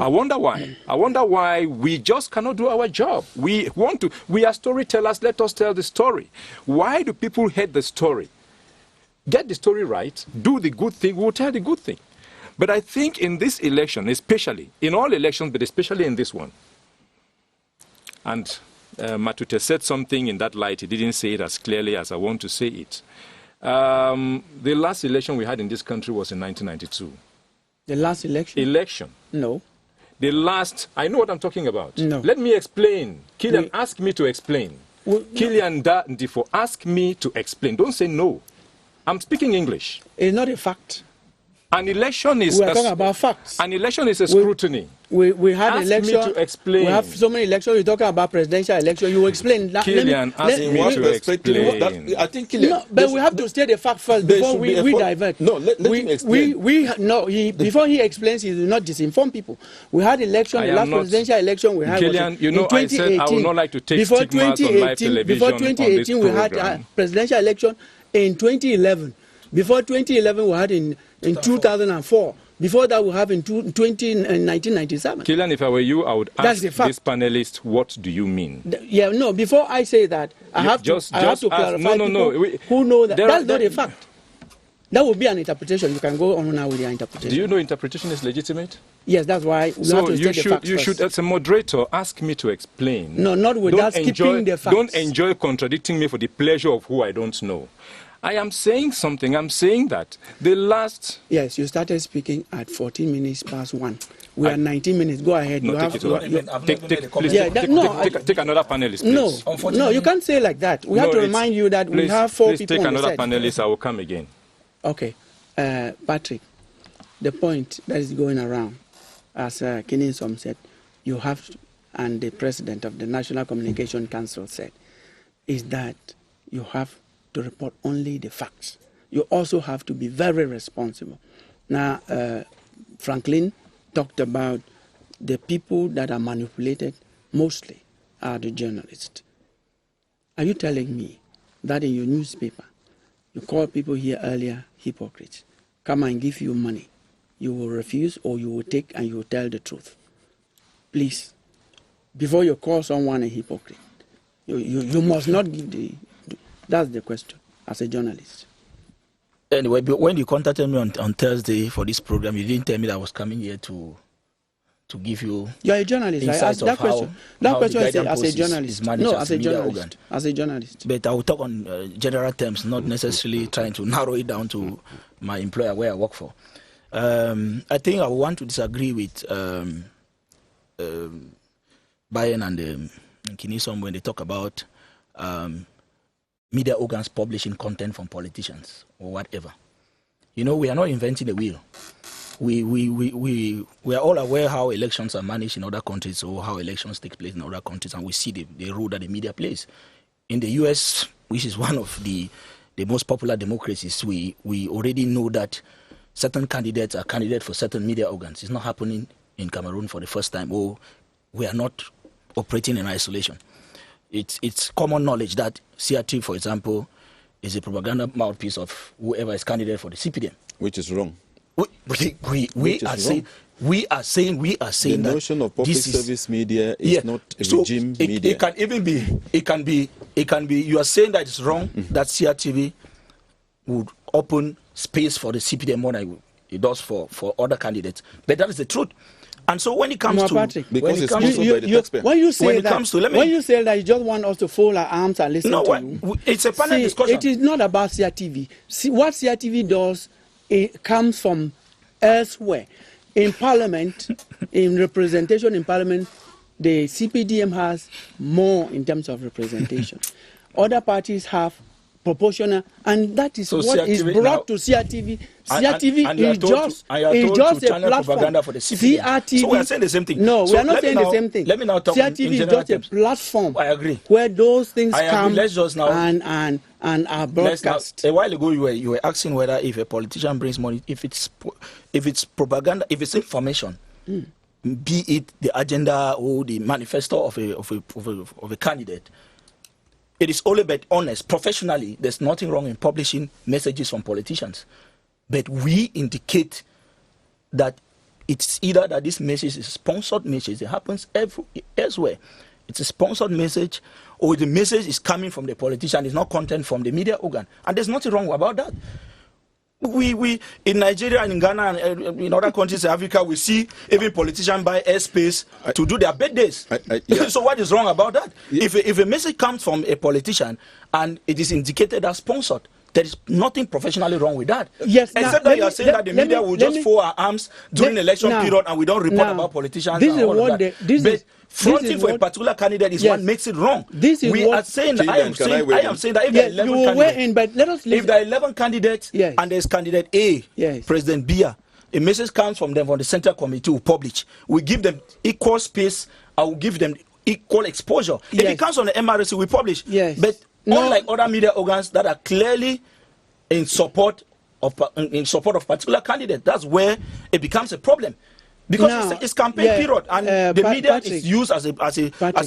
I wonder why. I wonder why we just cannot do our job. We are storytellers, let us tell the story. Why do people hate the story? Get the story right, do the good thing, we will tell the good thing. But I think in this election, especially, in all elections, but especially in this one, and Matute said something in that light. He didn't say it as clearly as I want to say it. The last election we had in this country was in 1992. The last election? Election. No. The last, I know what I'm talking about. No. Let me explain. Killian, ask me to explain. Killian Ndifo, ask me to explain. Don't say no. I'm speaking English. It's not a fact. An election is we are talking about facts. An election is a scrutiny. We had ask election. Me to explain. We have so many elections. You're talking about presidential election. You explain that. Killian, ask me to explain. I think Killian. No, but we have to state the fact first before we divert. No, let him explain. Before he explains, he will not disinform people. We had election. The last presidential election we had Killian, was in 2018. I said I would not like to take stigmas on live television. Before 2018, we had a presidential election in 2011. Before 2011, we had in 2004. Before that, we have in 1997. Killian, if I were you, I would ask this panelist, what do you mean? Before I say that, I have to clarify who know that. That's not a fact. That would be an interpretation. You can go on now with your interpretation. Do you know interpretation is legitimate? Yes, that's why we have to state the facts you should, as a moderator, ask me to explain. No, not without skipping the facts. Don't enjoy contradicting me for the pleasure of who I don't know. I am saying something. I'm saying that the last... Yes, you started speaking at 14 minutes past 1. We are 19 minutes. Go ahead. No, take another panelist, please. No, you can't say like that. We have to remind you that we have 4 people take on the another set. panelist. I will come again. Okay. Patrick, the point that is going around, as Kininsom said, you have, and the president of the National Communication Council said, is that you have to report only the facts. You also have to be very responsible. Now, Franklin talked about the people that are manipulated mostly are the journalists. Are you telling me that in your newspaper, you call people here earlier hypocrites, come and give you money, you will refuse, or you will take and you will tell the truth? please, before you call someone a hypocrite, you must not give that's the question as a journalist. Anyway, but when you contacted me on Thursday for this program, you didn't tell me that I was coming here to give you. You're a journalist. I asked that question. That question is as a journalist. No, as a journalist. As a journalist. But I will talk on general terms, not necessarily trying to narrow it down to my employer where I work for. I think I want to disagree with Bayen and Kinisom when they talk about media organs publishing content from politicians or whatever. You know, we are not inventing the wheel. We are all aware how elections are managed in other countries or how elections take place in other countries, and we see the role that the media plays. In the US, which is one of the most popular democracies, we already know that certain candidates are candidates for certain media organs. It's not happening in Cameroon for the first time, or we are not operating in isolation. It's common knowledge that CRT, for example, is a propaganda mouthpiece of whoever is candidate for the CPDM. Which is wrong. We are saying the notion of public service media is not a regime media. It can be. You are saying that it's wrong that CRTV would open space for the CPDM more than it does for other candidates, but that is the truth. And so when it comes to Patrick, because it's sponsored by the taxpayer. When you say that you just want us to fold our arms and listen to you, it's a panel discussion. It is not about CRTV. See, what CRTV does, it comes from elsewhere. In Parliament, in representation in Parliament, the CPDM has more in terms of representation. Other parties have proportional, and that is what CRTV is brought to CRTV. CRTV is just a platform for the CRTV. So we are saying the same thing. No, we are not saying the same thing. Let me now talk CRTV is just a platform. I agree. Where those things come Let's just now, and are broadcast. A while ago, you were asking whether if a politician brings money, if it's propaganda, if it's information, be it the agenda or the manifesto of a candidate. It is all about honest. Professionally, there's nothing wrong in publishing messages from politicians. But we indicate that it's either that this message is a sponsored message. It happens elsewhere. It's a sponsored message, or the message is coming from the politician. It's not content from the media organ. And there's nothing wrong about that. We in Nigeria and in Ghana and in other countries in Africa, we see even politicians buy airspace to do their birthdays. So what is wrong about that? Yeah. If a message comes from a politician and it is indicated as sponsored, there is nothing professionally wrong with that. Yes, except that you are saying that the media will just fold our arms during election period and we don't report about politicians. This is what but fronting for a particular candidate is what makes it wrong. We are saying that I am saying that if there are 11 candidates, but let us if there are 11 candidates and there's candidate A, President Biya, a message comes from them from the Central Committee will publish. We give them equal space. I will give them equal exposure. If it comes on the MRC, we publish. But unlike other media organs that are clearly in support of particular candidate, that's where it becomes a problem. Because it's campaign period, and the media is used as a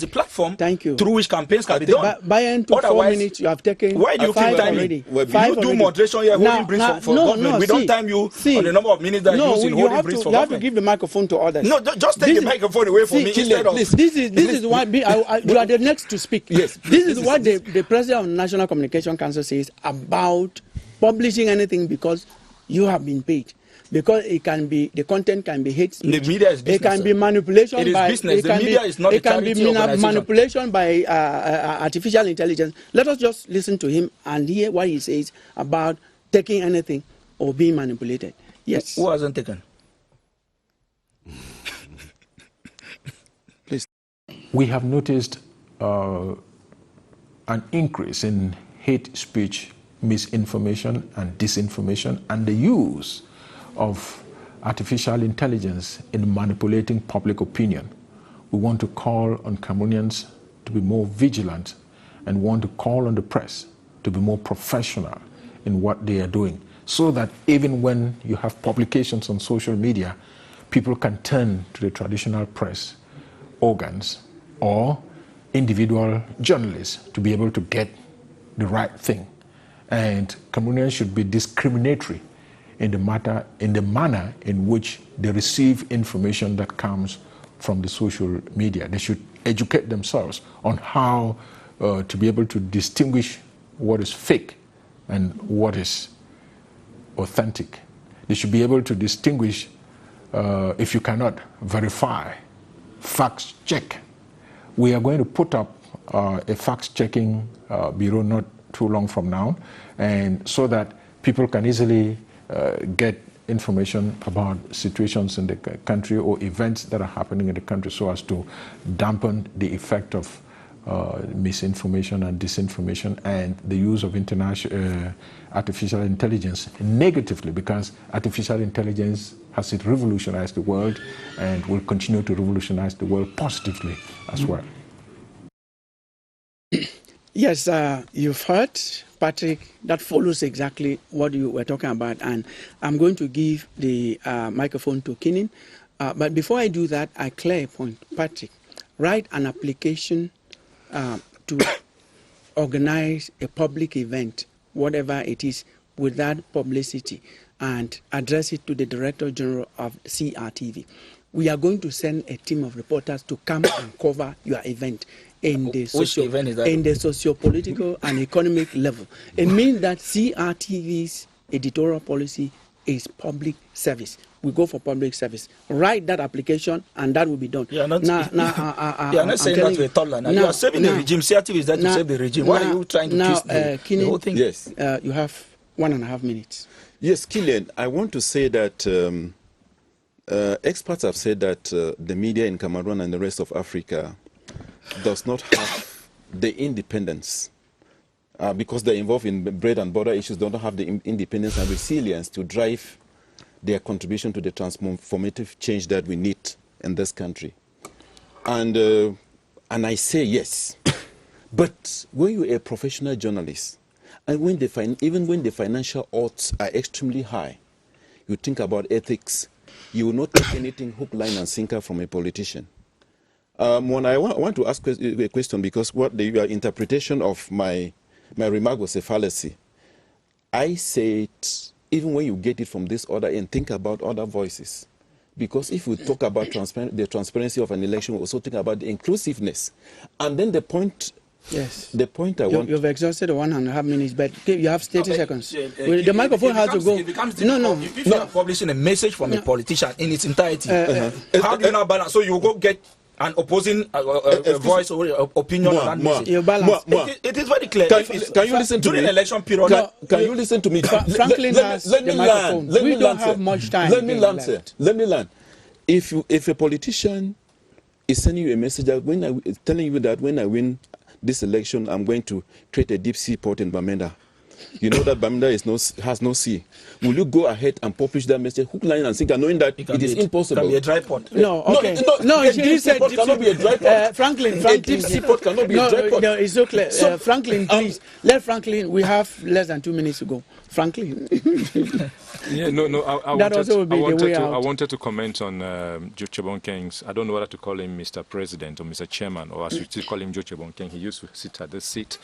platform through which campaigns can be done. By 4 minutes, you have taken. Why do you keep timing? You do moderation here, holding briefs for government. We don't time you on the number of minutes that you use in holding briefs for government. You have to give the microphone to others. No, just take the microphone away from me instead of. This is why you are the next to speak. Yes. This is what the president of the National Communication Council says about publishing anything because you have been paid. Because the content can be hate speech. The media is business. It can be manipulation. It is business. The media is not a charity organization. It can be manipulation by artificial intelligence. Let us just listen to him and hear what he says about taking anything or being manipulated. Yes. Who hasn't taken? Please. We have noticed an increase in hate speech, misinformation and disinformation, and the use of artificial intelligence in manipulating public opinion. We want to call on Cameroonians to be more vigilant and want to call on the press to be more professional in what they are doing, so that even when you have publications on social media, people can turn to the traditional press organs or individual journalists to be able to get the right thing. And Cameroonians should be discriminatory in the manner in which they receive information that comes from the social media. They should educate themselves on how to be able to distinguish what is fake and what is authentic. They should be able to distinguish if you cannot verify, fact check. We are going to put up a fact-checking bureau not too long from now, and so that people can easily get information about situations in the country or events that are happening in the country, so as to dampen the effect of misinformation and disinformation and the use of artificial intelligence negatively, because artificial intelligence has revolutionized the world and will continue to revolutionize the world positively as well. Yes, you've heard, Patrick, that follows exactly what you were talking about, and I'm going to give the microphone to Keenan. But before I do that, I clear a point. Patrick, write an application to organize a public event, whatever it is, with that publicity, and address it to the Director General of CRTV. We are going to send a team of reporters to come and cover your event in the socio-political and economic level. It means that CRTV's editorial policy is public service. We go for public service. Write that application, and that will be done. You are not, saying that to a toddler. Now, you are saving the regime. CRTV is there to save the regime. Why are you trying to twist the whole thing? Yes. You have 1.5 minutes. Yes, Killian, I want to say that experts have said that the media in Cameroon and the rest of Africa does not have the independence because they're involved in bread and butter issues, don't have the independence and resilience to drive their contribution to the transformative change that we need in this country. And I say yes. But when you're a professional journalist, and when even when the financial odds are extremely high, you think about ethics, you will not take anything hook, line, and sinker from a politician. When I want to ask a question, because your interpretation of my remark was a fallacy. I said, even when you get it from this order, and think about other voices. Because if we talk about the transparency of an election, we also think about the inclusiveness. And then the point... Yes. The point I want... You've exhausted 1.5 minutes, but you have 30 seconds. The microphone has to go. If you are publishing a message from a politician in its entirety, how do you now balance? So you go get an opposing voice or opinion on that message. It is very clear. Can you listen to me? During election period... Can you listen to me? Franklin has the microphone. We don't have much time. Let me learn. If a politician is sending you a message that telling you that when I win this election, I'm going to create a deep sea port in Bamenda. You know that Bamenda has no sea. Will you go ahead and publish that message, hook, line, and sinker, knowing that it is impossible? It can be a dry port. No, okay. No, a deep sea port cannot be a dry port. Franklin. A deep sea port cannot be a dry port. No, it's so clear. Franklin, please. Let Franklin, we have less than 2 minutes to go. Franklin. Yeah, no. I wanted to comment on Joe Chebonkeng's, I don't know whether to call him Mr. President or Mr. Chairman, or I should still call him Joe Chebonkeng. He used to sit at the seat.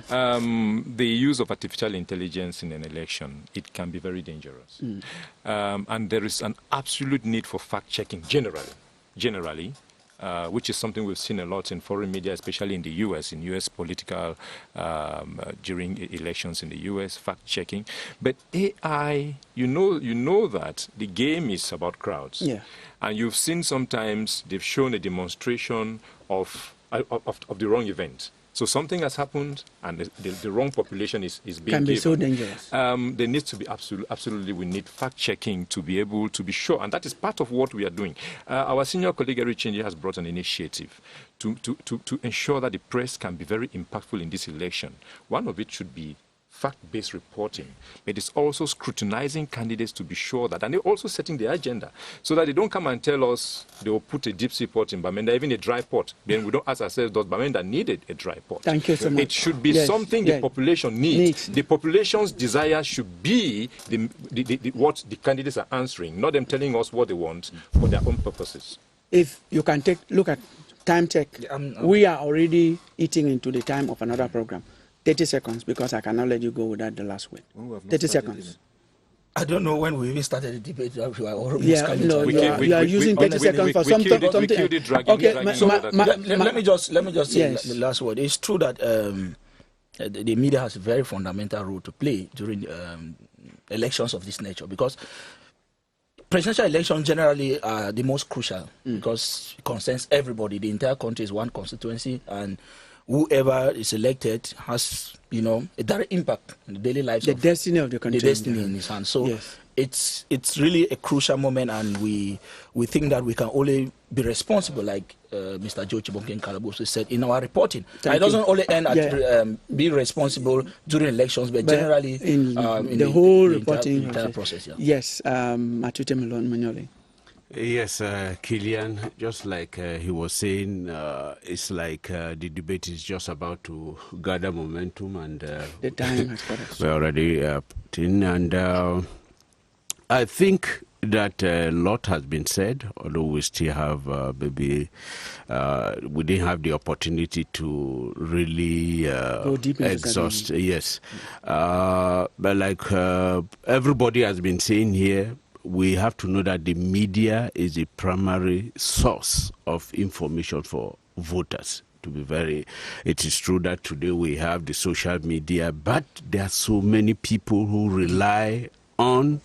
The use of artificial intelligence in an election, it can be very dangerous. And there is an absolute need for fact-checking generally. Which is something we've seen a lot in foreign media, especially in the U.S., in U.S. political, during elections in the U.S., fact-checking. But AI, you know that the game is about crowds. Yeah. And you've seen sometimes they've shown a demonstration of the wrong event. So something has happened, and the wrong population is being given. Can be so dangerous. There needs to be absolutely, we need fact-checking to be able to be sure, and that is part of what we are doing. Our senior colleague, Eric Chenji, has brought an initiative to ensure that the press can be very impactful in this election. One of it should be fact-based reporting, but it's also scrutinizing candidates to be sure that, and they're also setting the agenda, so that they don't come and tell us they will put a deep sea port in Bamenda, even a dry port. Then we don't ask ourselves, does Bamenda need a dry port? Thank you so much. It should be something the population needs. The population's desire should be what the candidates are answering, not them telling us what they want for their own purposes. If you can look at time check, we are already eating into the time of another program. 30 seconds, because I cannot let you go without the last word. 30 seconds. I don't know when we even started the debate. You are almost Yeah, coming no, to you are using 30 seconds for something. Okay, let me just say Yes. the last word. It's true that the media has a very fundamental role to play during elections of this nature, because presidential elections generally are the most crucial because it concerns everybody. The entire country is one constituency, and whoever is elected has, a direct impact on the daily lives the of destiny of the country. the destiny in his hands. So Yes. it's really a crucial moment, and we think that we can only be responsible, like Mr. Joe Chibonke Kalabusu said in our reporting. Thank It doesn't you. only end at being responsible during elections, but generally in in the whole the reporting entire process. Yeah. Yes, Matute Manyole. Yes, Kilian, just like he was saying, it's like the debate is just about to gather momentum, and The time has got us. we're already in. And I think that a lot has been said, although we still have maybe we didn't have the opportunity to really Go deep into exhaust. certain- Yes, but like everybody has been saying here, we have to know that the media is the primary source of information for voters. To be very, it is true that today we have the social media, but there are so many people who rely on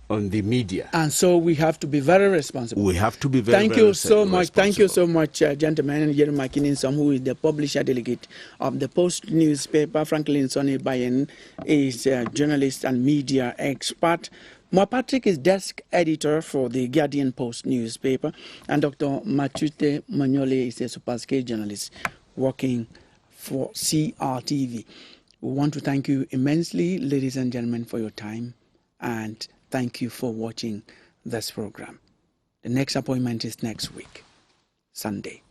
the media. And so we have to be very responsible. We have to be very, Thank very you so much. Thank you so responsible. much, gentlemen. Jeremiah Kinninsom, who is the publisher delegate of the Post newspaper. Franklin Sonny Bayen is a journalist and media expert. Mo Patrick is desk editor for the Guardian Post newspaper. And Dr. Matute Manyole is a superscale journalist working for CRTV. We want to thank you immensely, ladies and gentlemen, for your time. And thank you for watching this program. The next appointment is next week, Sunday.